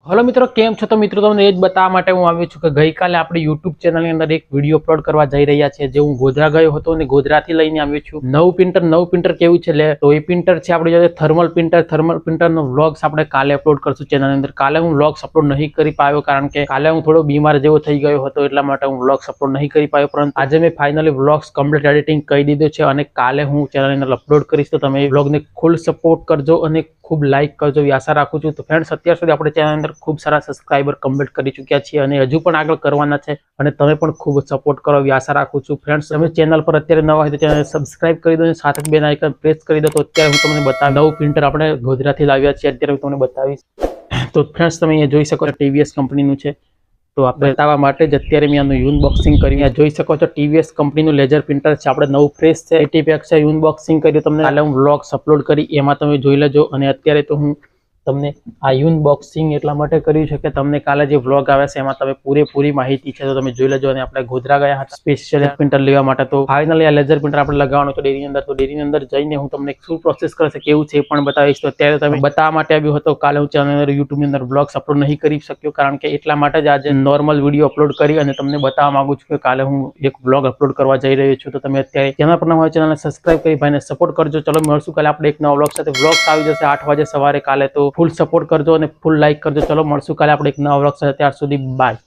Hello मित्रों, केम छो? तो मित्रों तमने एज बतावा माटे हूँ आव्यो छुं के गईकाले आपणी YouTube चेनल ની અંદર એક વિડિયો અપલોડ કરવા જઈ રહ્યા છે। જે હું ગોધરા ગયો હતો અને ગોધરાથી લઈને આવ્યો છું। નવું પ્રિન્ટર કેવું છે લે તો એ પ્રિન્ટર છે આપણી જોડે થર્મલ પ્રિન્ટરનો વ્લોગ્સ આપણે કાલે અપલોડ કરશું ચેનલ ની અંદર। કાલે હું વ્લોગ્સ અપલોડ નહીં કરી પાયો કારણ કે કાલે હું થોડો બીમાર જેવો થઈ ગયો હતો, એટલા માટે હું વ્લોગ્સ અપલોડ નહીં કરી પાયો। પરંતુ આજે મેં ફાઇનલી વ્લોગ્સ કમ્પ્લીટ એડિટિંગ કરી દીધું છે અને કાલે હું ચેનલ ની અંદર અપલોડ કરીશ। તો તમે એ વ્લોગને ફૂલ સપોર્ટ કરજો અને खूब लाइक करजो एवी आशा राखुं छुं। तो फ्रेंड्स, अत्यार सुधी आपणे चेनल अंदर खूब सारा सब्सक्राइबर कम्प्लीट करी चुक्या छीए अने हजू पण आगळ करवाना छे अने तमे पण खूब सपोर्ट करो एवी आशा राखुं छुं। फ्रेंड्स, तमे चेनल पर अत्यारे नवा होय तो चेनल सब्सक्राइब करी दो अने साथे बेल आइकन प्रेस करी दो। तो अत्यारे हूँ तमने बतावी नवुं प्रिंटर आपणे गोधराथी लाव्या छीए। अत्यारे हूँ तमने बतावीश। तो फ्रेंड्स, तमे अहींया जोई शको छो टीवीएस कंपनीनुं छे। तो आपणे बतावा माटे ज अत्यारे मैं आनुं अनबॉक्सिंग कर्युं। अहींया जोई शको छो टीवीएस कंपनीनुं लेजर प्रिंटर छे। आपणे नवुं फ्रेश छे, 80 पैक छे। अनबॉक्सिंग कर्युं तमने काले हूँ व्लॉग्स अपलोड करी एमां तमे जोई लेजो। अने अत्यारे तो हूँ तमने आ अनबॉक्सिंग એટલા માટે કર્યું છે કે તમને કાલે જે વ્લોગ આવે છે એમાં તમે પૂરેપૂરી માહિતી છે તો તમે જોઈ લેજો। અને આપણે ગોધરા ગયા હતા સ્પેશિયલ પ્રિન્ટર લેવા માટે। તો ફાઇનલી આ લેઝર પ્રિન્ટર આપણે લગાવવાનું છે ડેરીની અંદર। તો ડેરીની અંદર જઈને હું તમને શું પ્રોસેસ કરશે કેવું છે એ પણ બતાવીશ। તો અત્યારે તમે બતાવવા માટે આવ્યો હતો, કાલે હું ચેનલ અંદર YouTube ની અંદર વ્લોગ્સ અપલોડ નહીં કરી શક્યો કારણ કે એટલા માટે જ આજે નોર્મલ વિડીયો અપલોડ કરી અને તમને બતાવવા માંગુ છું કે કાલે હું એક વ્લોગ અપલોડ કરવા જઈ રહ્યો છું। તો તમે અત્યારે ચેનલ પર નવા હોય ચેનલને સબસ્ક્રાઇબ કરી ભાઈને સપોર્ટ કરજો। ચલો મળશું કાલે આપણે એક નવા વ્લોગ સાથે। વ્લોગ્સ આવી જશે 8 વાગે સવારે કાલે। તો ફૂલ સપોર્ટ કરજો અને ફૂલ લાइक करजो। चलो મળશું કાલે આપણે એક નવા વ્લોગ સાથે। ત્યાર સુધી બાય।